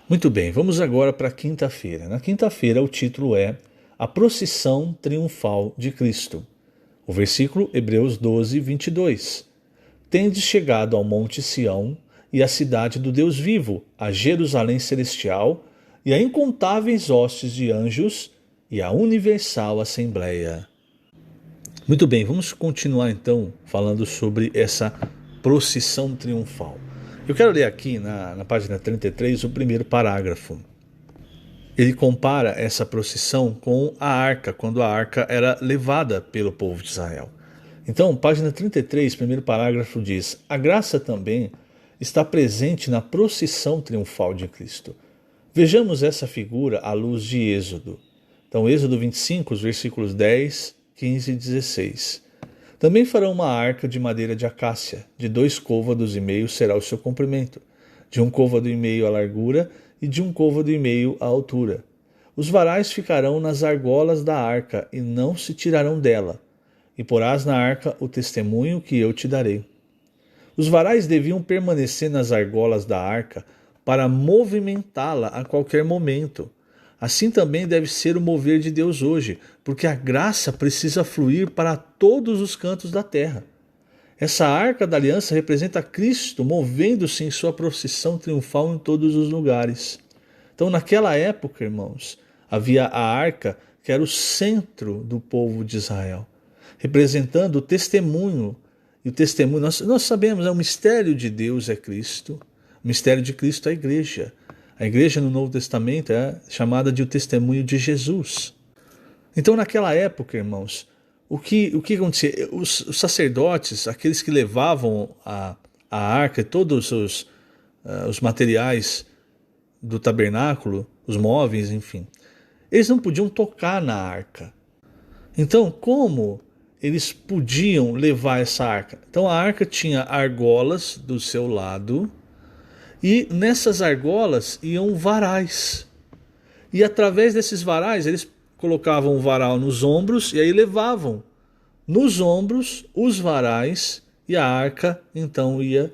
Muito bem, vamos agora para quinta-feira. Na quinta-feira o título é A Procissão Triunfal de Cristo. O versículo Hebreus 12, 22. Tendes chegado ao monte Sião e à cidade do Deus vivo, a Jerusalém celestial e a incontáveis hostes de anjos e a universal assembleia. Muito bem, vamos continuar então falando sobre essa procissão triunfal. Eu quero ler aqui na página 33 o primeiro parágrafo. Ele compara essa procissão com a arca, quando a arca era levada pelo povo de Israel. Então, página 33, primeiro parágrafo diz: a graça também está presente na procissão triunfal de Cristo. Vejamos essa figura à luz de Êxodo. Então, Êxodo 25, os versículos 10, 15 e 16. Também farão uma arca de madeira de acácia, de 2 côvados e meio será o seu comprimento, de 1 côvado e meio a largura e de 1 côvado e meio a altura. Os varais ficarão nas argolas da arca e não se tirarão dela, e porás na arca o testemunho que eu te darei. Os varais deviam permanecer nas argolas da arca para movimentá-la a qualquer momento. Assim também deve ser o mover de Deus hoje, porque a graça precisa fluir para todos os cantos da terra. Essa arca da aliança representa Cristo movendo-se em sua procissão triunfal em todos os lugares. Então, naquela época, irmãos, havia a arca que era o centro do povo de Israel, representando o testemunho. E o testemunho, nós sabemos, o mistério de Deus é Cristo, o mistério de Cristo é a igreja. A igreja no Novo Testamento é chamada de o testemunho de Jesus. Então, naquela época, irmãos, o que acontecia? Os sacerdotes, aqueles que levavam a arca e todos os materiais do tabernáculo, os móveis, enfim, eles não podiam tocar na arca. Então, como eles podiam levar essa arca? Então, a arca tinha argolas do seu lado, e nessas argolas iam varais. E através desses varais, eles colocavam o varal nos ombros e aí levavam nos ombros os varais e a arca então ia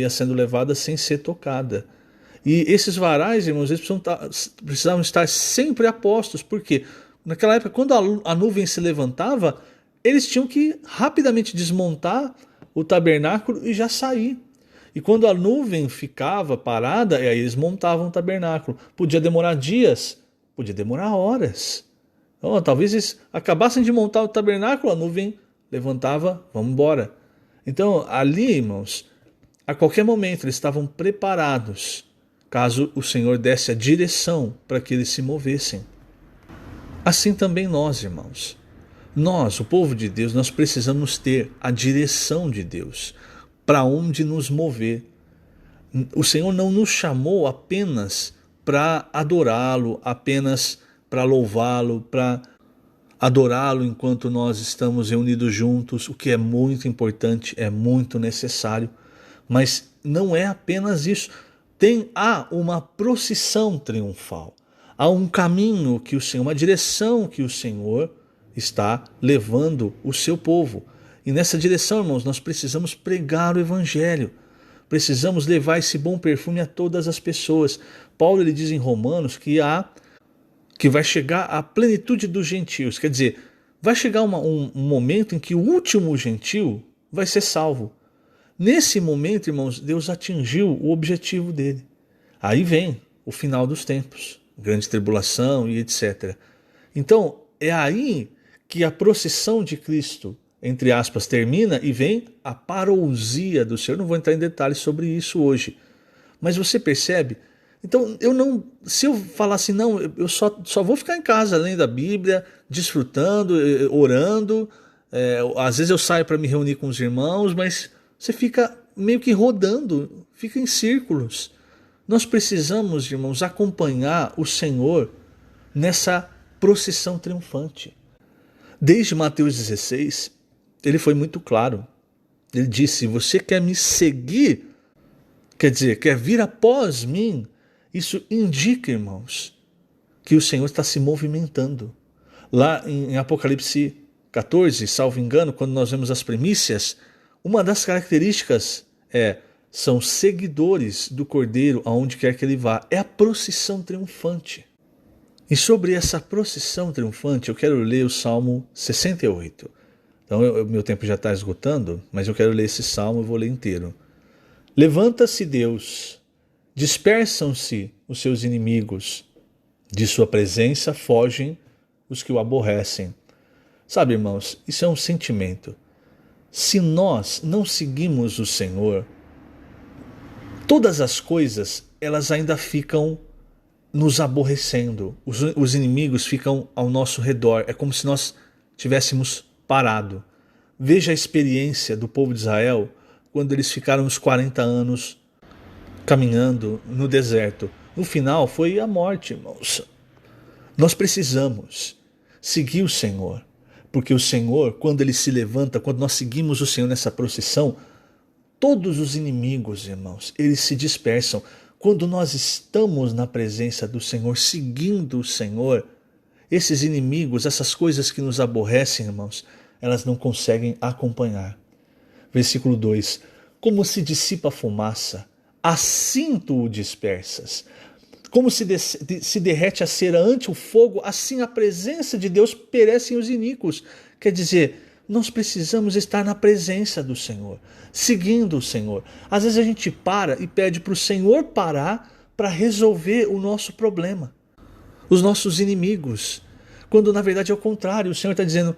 sendo levada sem ser tocada. E esses varais, irmãos, eles precisavam estar sempre a postos, porque naquela época, quando a nuvem se levantava, eles tinham que rapidamente desmontar o tabernáculo e já sair. E quando a nuvem ficava parada, aí eles montavam o tabernáculo. Podia demorar dias, podia demorar horas. Então, talvez eles acabassem de montar o tabernáculo, a nuvem levantava, vamos embora. Então, ali, irmãos, a qualquer momento eles estavam preparados, caso o Senhor desse a direção para que eles se movessem. Assim também nós, irmãos. Nós, o povo de Deus, nós precisamos ter a direção de Deus. Para onde nos mover. O Senhor não nos chamou apenas para adorá-lo, apenas para louvá-lo, para adorá-lo enquanto nós estamos reunidos juntos, o que é muito importante, é muito necessário. Mas não é apenas isso. Há uma procissão triunfal. Há um caminho que o Senhor, uma direção que o Senhor está levando o seu povo. E nessa direção, irmãos, nós precisamos pregar o Evangelho. Precisamos levar esse bom perfume a todas as pessoas. Paulo ele diz em Romanos que vai chegar a plenitude dos gentios. Quer dizer, vai chegar um momento em que o último gentil vai ser salvo. Nesse momento, irmãos, Deus atingiu o objetivo dele. Aí vem o final dos tempos, grande tribulação e etc. Então, é aí que a procissão de Cristo, entre aspas, termina e vem a parousia do Senhor. Não vou entrar em detalhes sobre isso hoje. Mas você percebe? Então, se eu falar assim, não, eu só vou ficar em casa lendo a Bíblia, desfrutando, orando. Às vezes eu saio para me reunir com os irmãos, mas você fica meio que rodando, fica em círculos. Nós precisamos, irmãos, acompanhar o Senhor nessa procissão triunfante. Desde Mateus 16, ele foi muito claro. Ele disse: você quer me seguir? Quer dizer, quer vir após mim? Isso indica, irmãos, que o Senhor está se movimentando. Lá em Apocalipse 14, salvo engano, quando nós vemos as primícias, uma das características é são seguidores do Cordeiro aonde quer que ele vá. É a procissão triunfante. E sobre essa procissão triunfante, eu quero ler o Salmo 68. Então, meu tempo já está esgotando, mas eu quero ler esse salmo e vou ler inteiro. Levanta-se Deus, dispersam-se os seus inimigos, de sua presença fogem os que o aborrecem. Sabe, irmãos, isso é um sentimento. Se nós não seguimos o Senhor, todas as coisas, elas ainda ficam nos aborrecendo. Os inimigos ficam ao nosso redor. É como se nós tivéssemos parado. Veja a experiência do povo de Israel quando eles ficaram uns 40 anos caminhando no deserto. No final foi a morte, irmãos. Nós precisamos seguir o Senhor, porque o Senhor, quando ele se levanta, quando nós seguimos o Senhor nessa procissão, todos os inimigos, irmãos, eles se dispersam. Quando nós estamos na presença do Senhor, seguindo o Senhor, esses inimigos, essas coisas que nos aborrecem, irmãos, elas não conseguem acompanhar. Versículo 2. Como se dissipa a fumaça, assim tu o dispersas. Como se derrete a cera ante o fogo, assim a presença de Deus perecem os iníquos. Quer dizer, nós precisamos estar na presença do Senhor, seguindo o Senhor. Às vezes a gente para e pede para o Senhor parar para resolver o nosso problema, os nossos inimigos. Quando na verdade é o contrário, o Senhor está dizendo,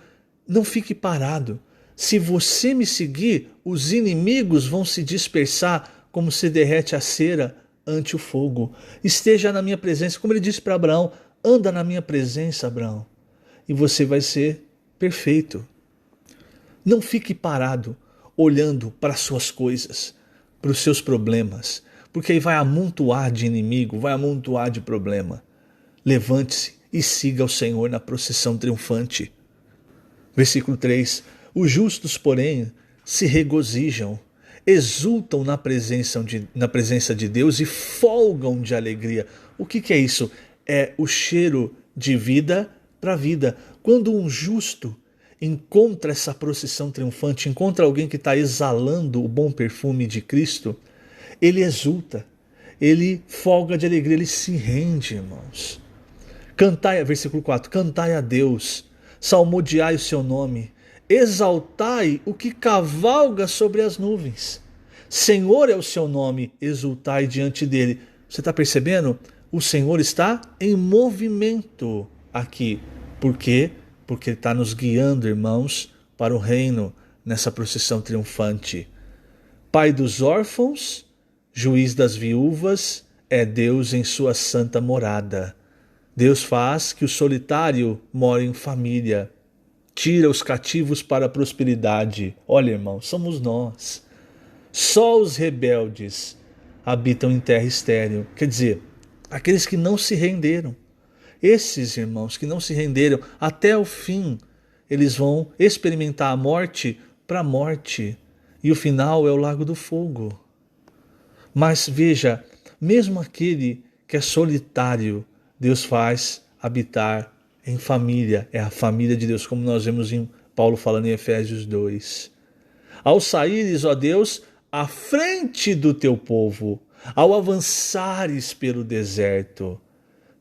não fique parado. Se você me seguir, os inimigos vão se dispersar como se derrete a cera ante o fogo. Esteja na minha presença, como ele disse para Abraão, anda na minha presença, Abraão, e você vai ser perfeito. Não fique parado olhando para as suas coisas, para os seus problemas, porque aí vai amontoar de inimigo, vai amontoar de problema. Levante-se e siga o Senhor na procissão triunfante. Versículo 3. Os justos, porém, se regozijam, exultam na presença de Deus e folgam de alegria. O que é isso? É o cheiro de vida para a vida. Quando um justo encontra essa procissão triunfante, encontra alguém que está exalando o bom perfume de Cristo, ele exulta, ele folga de alegria, ele se rende, irmãos. Cantai, versículo 4, cantai a Deus, salmodiai o seu nome, exaltai o que cavalga sobre as nuvens. Senhor é o seu nome, exultai diante dele. Você está percebendo? O Senhor está em movimento aqui. Por quê? Porque ele está nos guiando, irmãos, para o reino nessa procissão triunfante. Pai dos órfãos, juiz das viúvas, é Deus em sua santa morada. Deus faz que o solitário more em família. Tira os cativos para a prosperidade. Olha, irmão, somos nós. Só os rebeldes habitam em terra estéril. Quer dizer, aqueles que não se renderam. Esses irmãos que não se renderam até o fim, eles vão experimentar a morte para a morte. E o final é o lago do fogo. Mas veja, mesmo aquele que é solitário, Deus faz habitar em família, é a família de Deus, como nós vemos em Paulo falando em Efésios 2. Ao saíres, ó Deus, à frente do teu povo, ao avançares pelo deserto,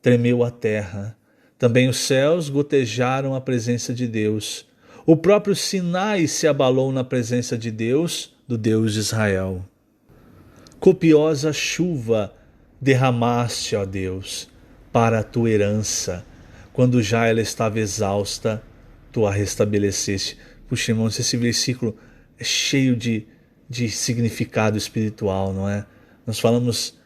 tremeu a terra. Também os céus gotejaram a presença de Deus. O próprio Sinai se abalou na presença de Deus, do Deus de Israel. Copiosa chuva derramaste, ó Deus, para a tua herança. Quando já ela estava exausta, tu a restabeleceste. Puxa, irmãos, esse versículo é cheio de significado espiritual, não é? Nós falamos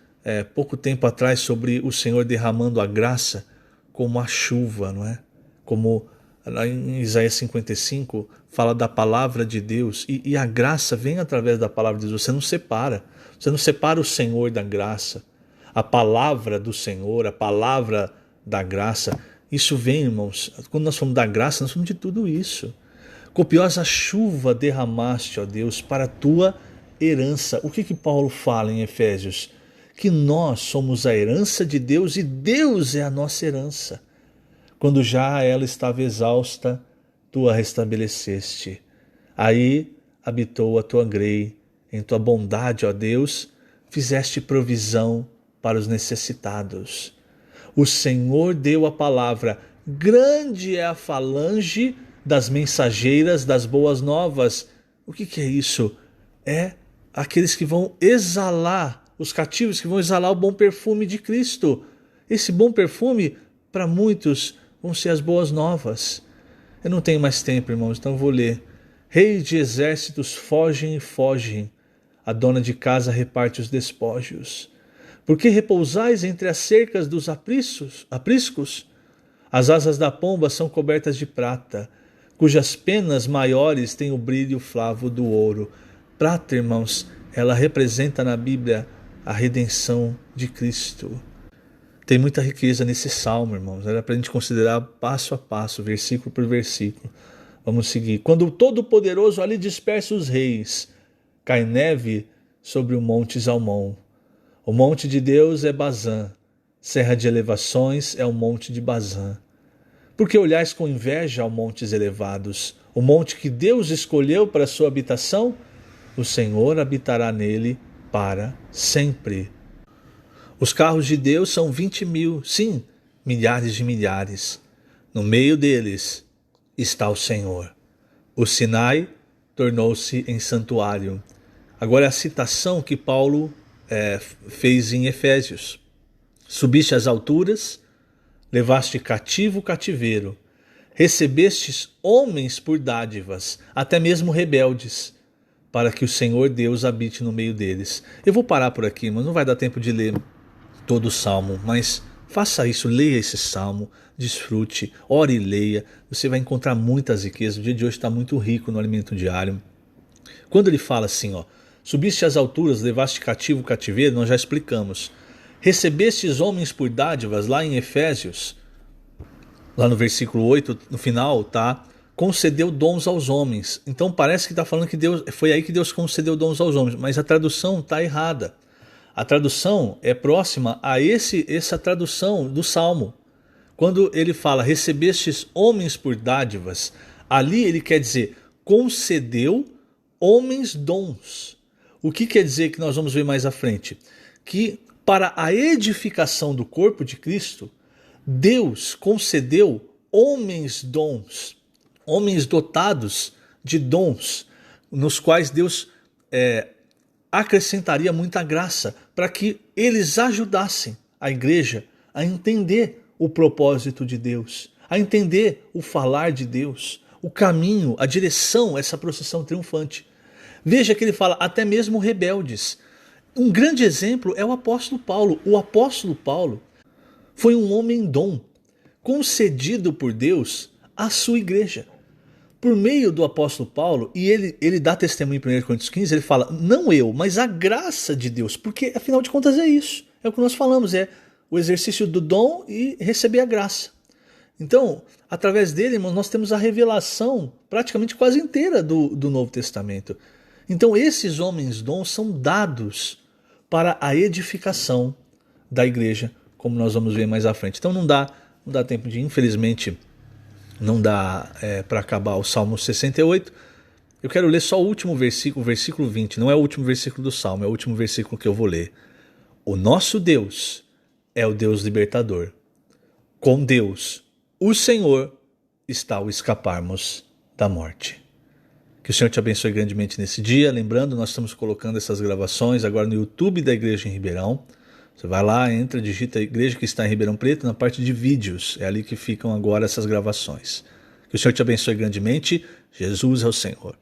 pouco tempo atrás sobre o Senhor derramando a graça como a chuva, não é? Como lá em Isaías 55 fala da palavra de Deus e a graça vem através da palavra de Deus. Você não separa o Senhor da graça. A palavra do Senhor, a palavra da graça, isso vem, irmãos, quando nós falamos da graça, nós falamos de tudo isso. Copiosa chuva derramaste, ó Deus, para a tua herança. O que Paulo fala em Efésios? Que nós somos a herança de Deus e Deus é a nossa herança. Quando já ela estava exausta, tu a restabeleceste. Aí habitou a tua grei Em tua bondade, ó Deus, fizeste provisão para os necessitados. O Senhor deu a palavra. Grande é a falange das mensageiras das boas novas. O que é isso? É aqueles que vão exalar, os cativos que vão exalar o bom perfume de Cristo. Esse bom perfume, para muitos, vão ser as boas novas. Eu não tenho mais tempo, irmãos, então eu vou ler. Reis de exércitos fogem e fogem. A dona de casa reparte os despojos. Porque repousais entre as cercas dos apriscos? As asas da pomba são cobertas de prata, cujas penas maiores têm o brilho flavo do ouro. Prata, irmãos, ela representa na Bíblia a redenção de Cristo. Tem muita riqueza nesse salmo, irmãos. Era para a gente considerar passo a passo, versículo por versículo. Vamos seguir. Quando o Todo-Poderoso ali dispersa os reis, cai neve sobre o monte Zalmon. O monte de Deus é Bazã. Serra de elevações é o monte de Bazã. Porque olhais com inveja aos montes elevados, o monte que Deus escolheu para sua habitação, o Senhor habitará nele para sempre. Os carros de Deus são 20.000, sim, milhares de milhares. No meio deles está o Senhor. O Sinai tornou-se em santuário. Agora é a citação que Paulo fez em Efésios. Subiste às alturas, levaste cativo o cativeiro, recebestes homens por dádivas, até mesmo rebeldes, para que o Senhor Deus habite no meio deles. Eu vou parar por aqui, mas não vai dar tempo de ler todo o salmo, mas faça isso, leia esse salmo, desfrute, ore e leia, você vai encontrar muitas riquezas. O dia de hoje está muito rico no alimento diário. Quando ele fala assim, subiste às alturas, levaste cativo o cativeiro, nós já explicamos. Recebestes homens por dádivas, lá em Efésios, lá no versículo 8, no final, tá? Concedeu dons aos homens. Então parece que está falando que foi aí que Deus concedeu dons aos homens, mas a tradução está errada. A tradução é próxima a essa tradução do Salmo. Quando ele fala, recebestes homens por dádivas, ali ele quer dizer, concedeu homens dons. O que quer dizer que nós vamos ver mais à frente? Que para a edificação do corpo de Cristo, Deus concedeu homens dons, homens dotados de dons, nos quais Deus acrescentaria muita graça para que eles ajudassem a igreja a entender o propósito de Deus, a entender o falar de Deus, o caminho, a direção, essa procissão triunfante. Veja que ele fala até mesmo rebeldes. Um grande exemplo é o apóstolo Paulo. O apóstolo Paulo foi um homem dom, concedido por Deus à sua igreja. Por meio do apóstolo Paulo, e ele dá testemunho em 1 Coríntios 15, ele fala, não eu, mas a graça de Deus, porque afinal de contas é isso, é o que nós falamos, é o exercício do dom e receber a graça. Então, através dele, irmão, nós temos a revelação praticamente quase inteira do Novo Testamento. Então esses homens dons são dados para a edificação da igreja, como nós vamos ver mais à frente. Então não dá tempo de, infelizmente, não dá para acabar o Salmo 68. Eu quero ler só o último versículo, o versículo 20. Não é o último versículo do Salmo, é o último versículo que eu vou ler. O nosso Deus é o Deus libertador. Com Deus, o Senhor, está o escaparmos da morte. Que o Senhor te abençoe grandemente nesse dia. Lembrando, nós estamos colocando essas gravações agora no YouTube da Igreja em Ribeirão. Você vai lá, entra, digita a Igreja que está em Ribeirão Preto, na parte de vídeos. É ali que ficam agora essas gravações. Que o Senhor te abençoe grandemente. Jesus é o Senhor.